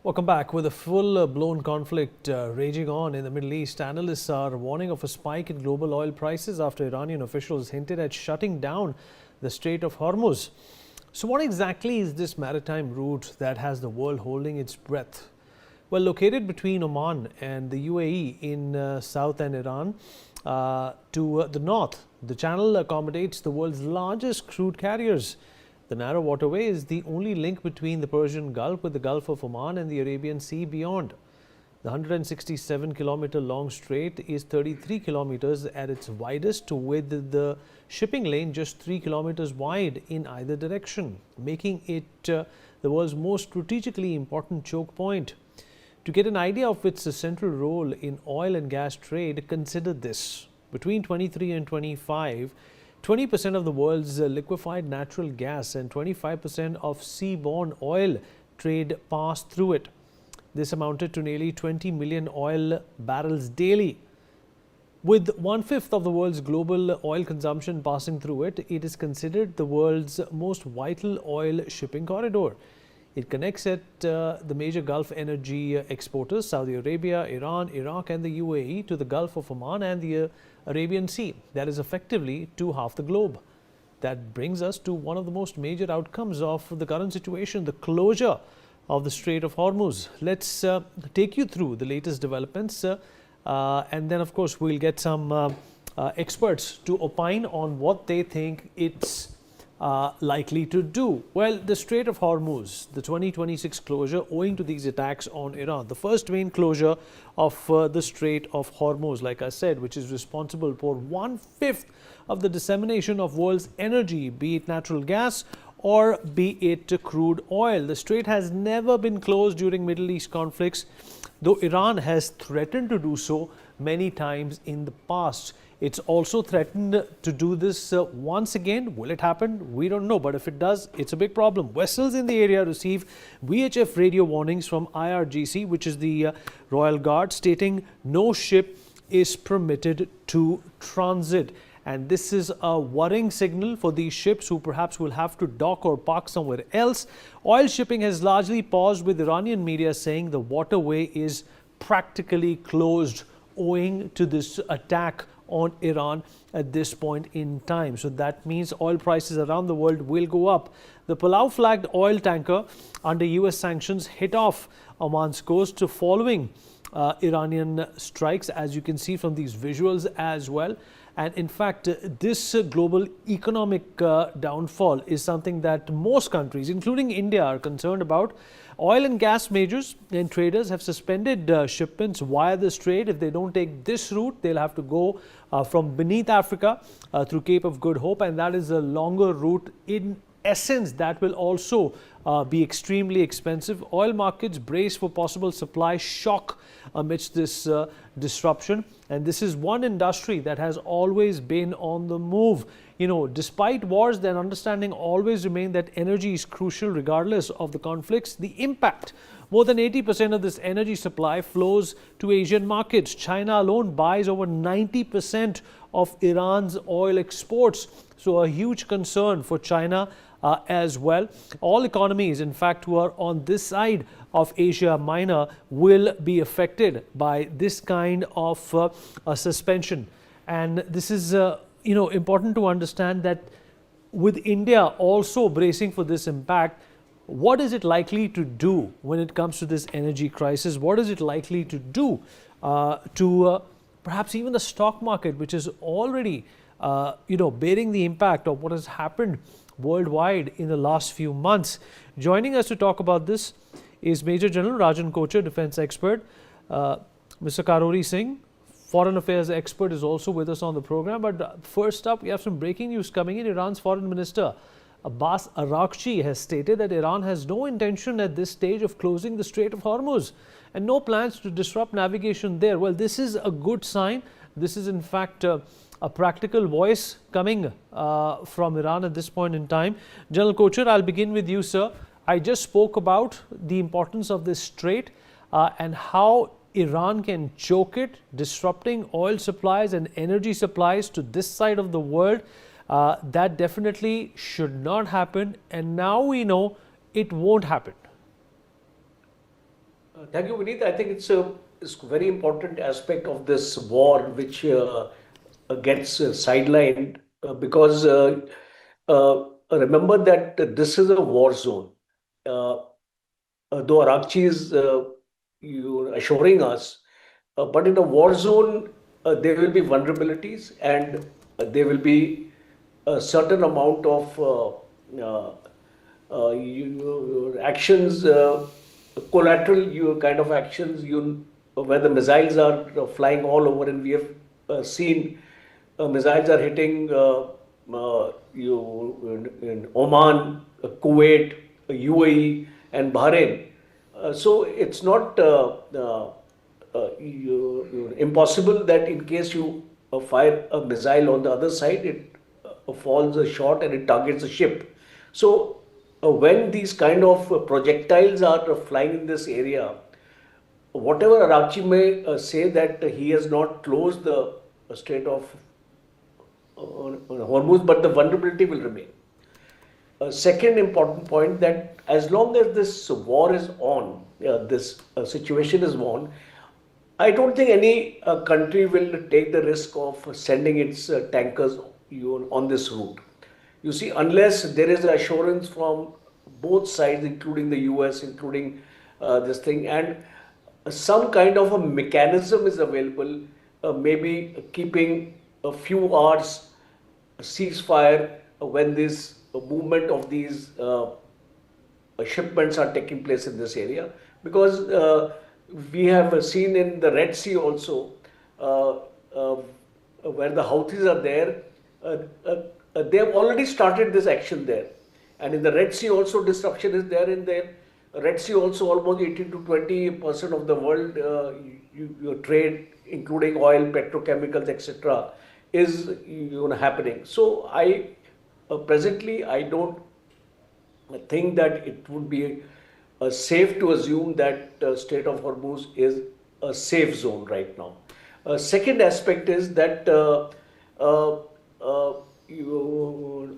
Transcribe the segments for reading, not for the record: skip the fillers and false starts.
Welcome back. With a full-blown conflict raging on in the Middle East, analysts are warning of a spike in global oil prices after Iranian officials hinted at shutting down the Strait of Hormuz. So what exactly is this maritime route that has the world holding its breath? Well, located between Oman and the UAE in south and Iran to the north, the channel accommodates the world's largest crude carriers. The narrow waterway is the only link between the Persian Gulf with the Gulf of Oman and the Arabian Sea beyond. The 167-kilometer long strait is 33 kilometers at its widest, with the shipping lane just 3 kilometers wide in either direction, making it the world's most strategically important choke point. To get an idea of its central role in oil and gas trade, consider this. Between 23 and 25, 20% of the world's liquefied natural gas and 25% of seaborne oil trade pass through it. This amounted to nearly 20 million oil barrels daily. With one-fifth of the world's global oil consumption passing through it, it is considered the world's most vital oil shipping corridor. It connects at the major Gulf energy exporters, Saudi Arabia, Iran, Iraq and the UAE, to the Gulf of Oman and the Arabian Sea. That is effectively to half the globe. That brings us to one of the most major outcomes of the current situation, the closure of the Strait of Hormuz. Let's take you through the latest developments and then of course we'll get some experts to opine on what they think it's likely to do. Well, the Strait of Hormuz, the 2026 closure owing to these attacks on Iran, the first main closure of the Strait of Hormuz, like I said, which is responsible for one-fifth of the dissemination of world's energy, be it natural gas or be it crude oil. The strait has never been closed during Middle East conflicts, though Iran has threatened to do so many times in the past. It's also threatened to do this once again. Will it happen? We don't know. But if it does, it's a big problem. Vessels in the area receive VHF radio warnings from IRGC, which is the Royal Guard, stating no ship is permitted to transit. And this is a worrying signal for these ships who perhaps will have to dock or park somewhere else. Oil shipping has largely paused, with Iranian media saying the waterway is practically closed owing to this attack on Iran at this point in time. So that means oil prices around the world will go up. The Palau-flagged oil tanker under US sanctions hit off Oman's coast following Iranian strikes, as you can see from these visuals as well. And in fact, this global economic downfall is something that most countries, including India, are concerned about. Oil and gas majors and traders have suspended shipments via the strait. If they don't take this route, they'll have to go from beneath Africa through Cape of Good Hope, and that is a longer route. In essence, that will also be extremely expensive. Oil markets brace for possible supply shock amidst this disruption, and this is one industry that has always been on the move. You know, despite wars, their understanding always remained that energy is crucial regardless of the conflicts. The impact: more than 80% of this energy supply flows to Asian markets. China alone buys over 90% of Iran's oil exports. So a huge concern for China as well. All economies, in fact, who are on this side of Asia Minor will be affected by this kind of suspension. And this is important to understand that with India also bracing for this impact, what is it likely to do when it comes to this energy crisis? What is it likely to do to perhaps even the stock market, which is already bearing the impact of what has happened worldwide in the last few months? Joining us to talk about this is Major General Rajan Kochhar, defense expert. Mr. Karori Singh, foreign affairs expert, is also with us on the program. But first up, we have some breaking news coming in. Iran's foreign minister Abbas Araghchi has stated that Iran has no intention at this stage of closing the Strait of Hormuz and no plans to disrupt navigation there. Well, this is a good sign. This is in fact a practical voice coming from Iran at this point in time. General Kochhar, I'll begin with you, sir. I just spoke about the importance of this strait and how Iran can choke it, disrupting oil supplies and energy supplies to this side of the world. That definitely should not happen, and now we know it won't happen. Thank you, Vineet. I think it's a very important aspect of this war, which gets sidelined because remember that this is a war zone. Uh, though Arakchi is assuring us, but in a war zone, there will be vulnerabilities and there will be a certain amount of your actions, collateral your kind of actions, where the missiles are flying all over, and we have seen missiles are hitting in Oman, Kuwait, UAE, and Bahrain. So it's not impossible that in case you fire a missile on the other side, it falls a shot and it targets a ship. So when these kind of projectiles are flying in this area, whatever Arachi may say that he has not closed the Strait of Hormuz, but the vulnerability will remain. Second important point, that as long as this war is on, this situation is on, I don't think any country will take the risk of sending its tankers on this route. You see, unless there is assurance from both sides, including the US, including this thing, and some kind of a mechanism is available, maybe keeping a few hours ceasefire when this movement of these shipments are taking place in this area, because we have seen in the Red Sea also, uh, uh, where the Houthis are there, uh, uh, they have already started this action there, and in the Red Sea also disruption is there. In the Red Sea also almost 18 to 20% of the world trade, including oil, petrochemicals, etc., is happening. So presently I don't think that it would be safe to assume that Strait of Hormuz is a safe zone right now. Second aspect is that uh,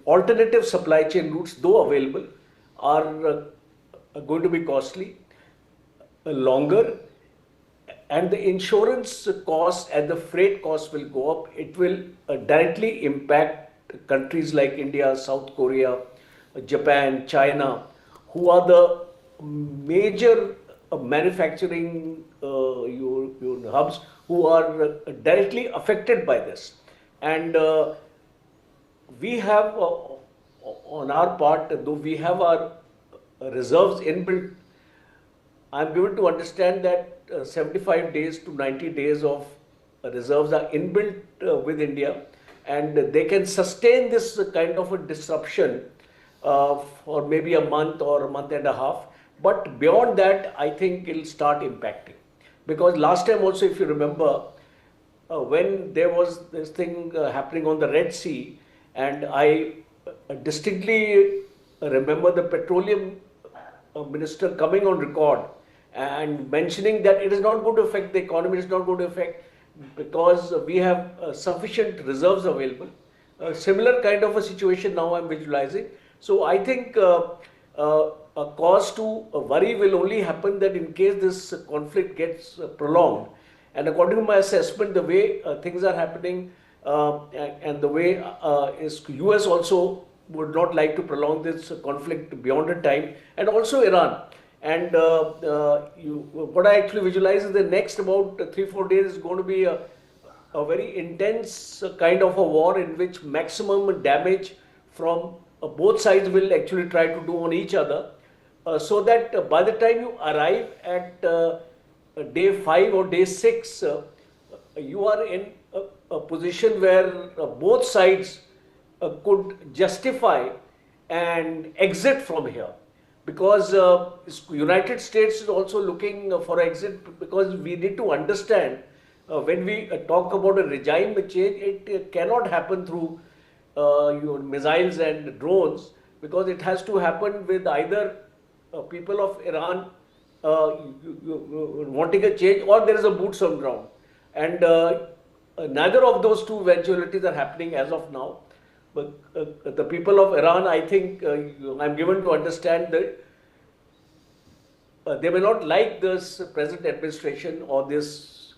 alternative supply chain routes, though available, are going to be costly, longer, and the insurance cost and the freight cost will go up. It will directly impact countries like India, South Korea, Japan, China, who are the major manufacturing your hubs, who are directly affected by this. And we have, on our part, though we have our reserves inbuilt, I'm given to understand that 75 days to 90 days of reserves are inbuilt with India, and they can sustain this kind of a disruption for maybe a month or a month and a half. But beyond that, I think it'll start impacting. Because last time also, if you remember, when there was this thing happening on the Red Sea, and I distinctly remember the petroleum minister coming on record and mentioning that it is not going to affect the economy, it is not going to affect, because we have sufficient reserves available. Similar kind of a situation now I'm visualizing. So I think a cause to worry will only happen that in case this conflict gets prolonged. And according to my assessment, the way things are happening, and the way is US also would not like to prolong this conflict beyond a time, and also Iran. And what I actually visualize is the next about 3 4 days is going to be a very intense kind of a war, in which maximum damage from both sides will actually try to do on each other, so that by the time you arrive at day 5 or day 6, you are in a position where both sides could justify and exit from here, because United States is also looking for exit, because we need to understand, when we talk about a regime change, it cannot happen through your missiles and drones, because it has to happen with either people of Iran wanting a change, or there is a boots on ground. And neither of those two eventualities are happening as of now. But the people of Iran, I think, I'm given to understand that they may not like this present administration or this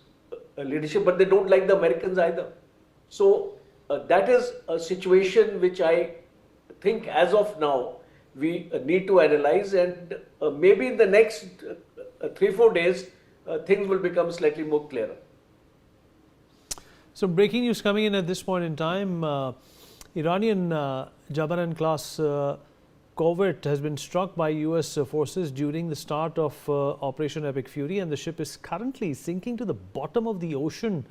leadership, but they don't like the Americans either. So that is a situation which I think as of now we need to analyze, and maybe in the next 3 4 days things will become slightly more clearer. So breaking news coming in at this point in time, Iranian Jabaran class corvette has been struck by US forces during the start of Operation Epic Fury, and the ship is currently sinking to the bottom of the ocean,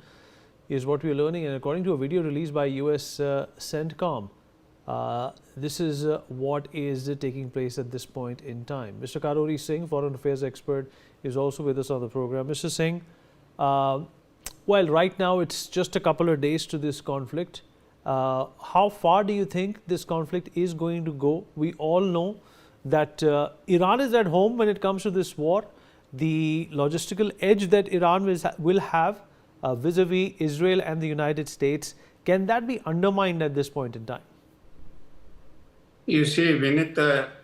is what we are learning. And according to a video released by US CENTCOM, this is what is taking place at this point in time. Mr. Karori Singh, foreign affairs expert, is also with us on the program. Mr. Singh, well, right now it's just a couple of days to this conflict. How far do you think this conflict is going to go? We all know that Iran is at home when it comes to this war. The logistical edge that Iran will have vis-a-vis Israel and the United States, can that be undermined at this point in time? You see, Vinit,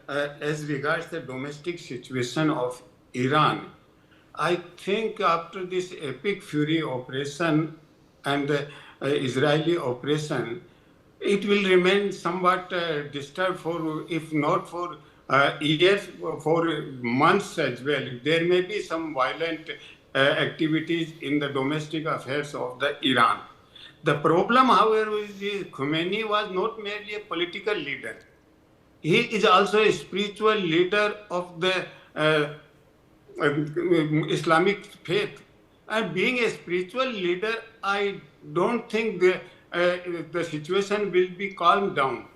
as regards the domestic situation of Iran, I think after this Epic Fury operation and the Israeli operation, it will remain somewhat disturbed for, if not for years, for months as well. There may be some violent activities in the domestic affairs of the Iran. The problem, however, is Khomeini was not merely a political leader. He is also a spiritual leader of the Islamic faith. And being a spiritual leader, I don't think the situation will be calmed down,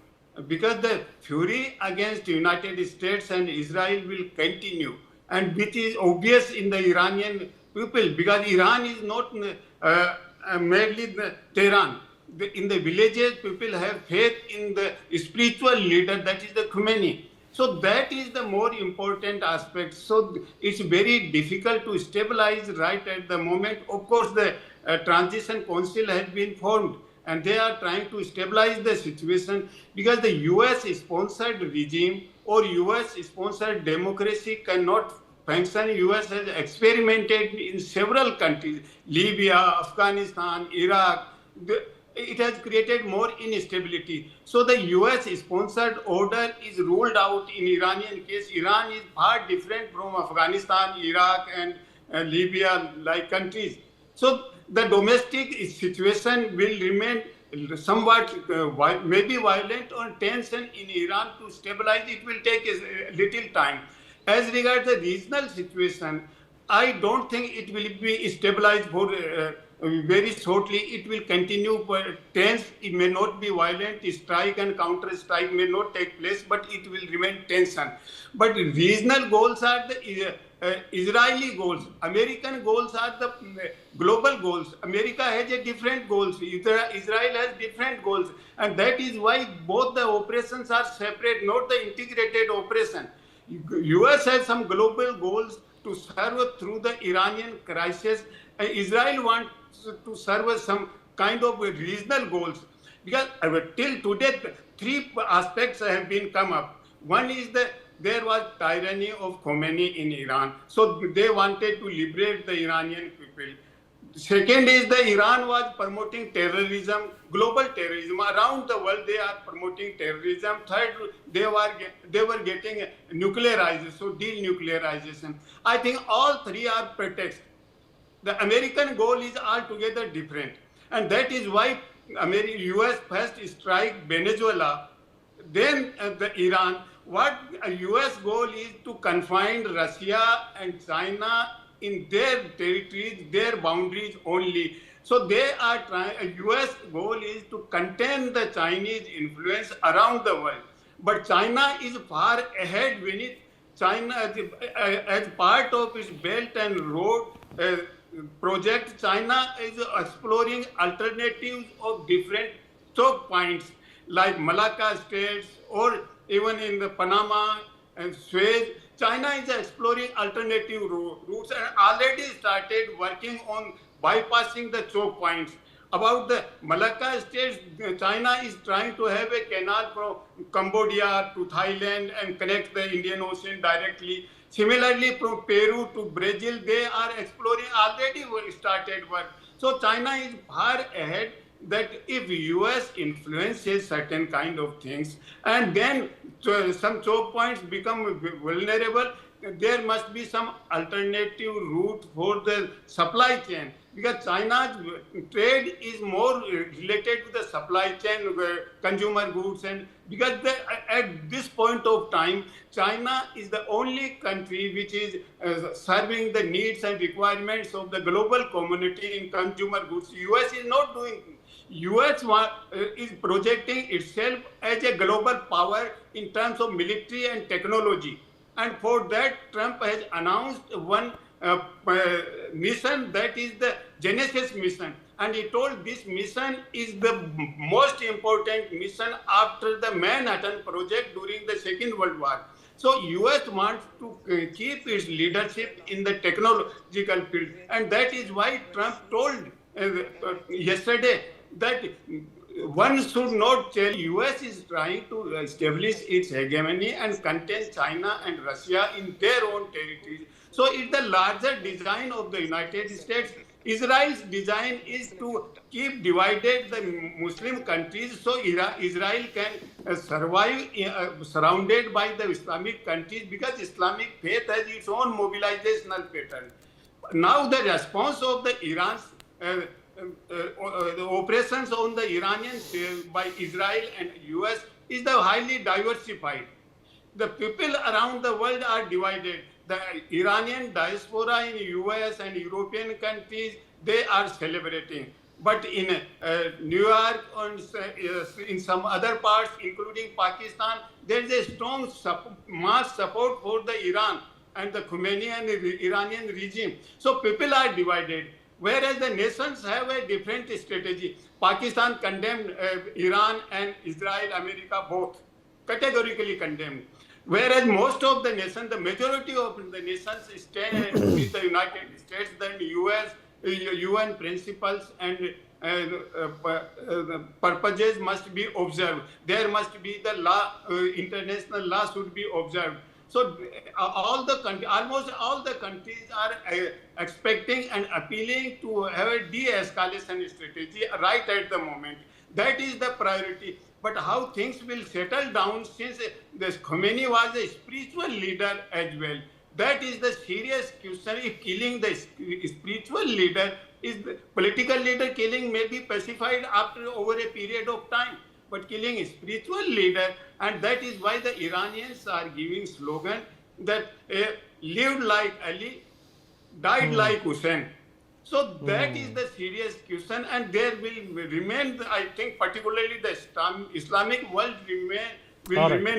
because the fury against the United States and Israel will continue, and which is obvious in the Iranian people, because Iran is not merely Tehran. In the villages, people have faith in the spiritual leader, that is the Khomeini. So that is the more important aspect. So it's very difficult to stabilize right at the moment. Of course, the transition council has been formed, and they are trying to stabilize the situation, because the US-sponsored regime or US-sponsored democracy cannot function. US has experimented in several countries, Libya, Afghanistan, Iraq. It has created more instability. So the US-sponsored order is ruled out in Iranian case. Iran is far different from Afghanistan, Iraq, and Libya-like countries. So the domestic situation will remain somewhat maybe violent or tension in Iran. To stabilize it will take a little time. As regards the regional situation, I don't think it will be stabilized for very shortly. It will continue tense. It may not be violent. Strike and counter strike may not take place, but it will remain tension. But regional goals are the Israeli goals. American goals are the global goals. America has a different goals. Israel has different goals, and that is why both the operations are separate, not the integrated operation. US has some global goals to serve through the Iranian crisis. Israel wants to serve some kind of regional goals, because till today three aspects have been come up. One is that there was tyranny of Khomeini in Iran, so they wanted to liberate the Iranian people. Second is that Iran was promoting terrorism, global terrorism around the world. They are promoting terrorism. Third, they were getting nuclearized, so denuclearization. I think all three are pretexts. The American goal is altogether different, and that is why US first strike Venezuela, then the Iran. What US goal is to confine Russia and China in their territories, their boundaries only. So they are trying. US goal is to contain the Chinese influence around the world. But China is far ahead when China, as part of its Belt and Road project, China is exploring alternatives of different choke points like Malacca Straits, or even in the Panama and Suez. China is exploring alternative routes and already started working on bypassing the choke points. About the Malacca Straits, China is trying to have a canal from Cambodia to Thailand and connect the Indian Ocean directly. Similarly, from Peru to Brazil, they are exploring already started work. So China is far ahead that if US influences certain kind of things and then some choke points become vulnerable, there must be some alternative route for the supply chain, because China's trade is more related to the supply chain, consumer goods, and because at this point of time, China is the only country which is serving the needs and requirements of the global community in consumer goods. US is not doing. US is projecting itself as a global power in terms of military and technology. And for that, Trump has announced one mission, that is the Genesis mission. And he told this mission is the most important mission after the Manhattan Project during the Second World War. So US wants to keep its leadership in the technological field. And that is why Trump told yesterday that one should not tell US is trying to establish its hegemony and contain China and Russia in their own territories. So it's the larger design of the United States. Israel's design is to keep divided the Muslim countries so Israel can survive surrounded by the Islamic countries, because Islamic faith has its own mobilizational pattern. Now the response of the Iran's the operations on the Iranians by Israel and US is the highly diversified. The people around the world are divided. The Iranian diaspora in US and European countries, they are celebrating. But in New York and in some other parts, including Pakistan, there is a strong mass support for the Iran and the Khomeini and the Iranian regime. So people are divided. Whereas the nations have a different strategy. Pakistan condemned Iran and Israel, America both, categorically condemned. Whereas most of the nations, the majority of the nations stand with the United States, then US, UN principles and purposes must be observed. There must be the law, international law should be observed. So almost all the countries are expecting and appealing to have a de-escalation strategy right at the moment. That is the priority. But how things will settle down, since this Khomeini was a spiritual leader as well. That is the serious question. If killing the spiritual leader, is the political leader killing may be pacified after over a period of time. But killing a spiritual leader, and that is why the Iranians are giving slogan that lived like Ali, died like Hussein. So that is the serious question, and there will remain, I think, particularly the Islamic world will remain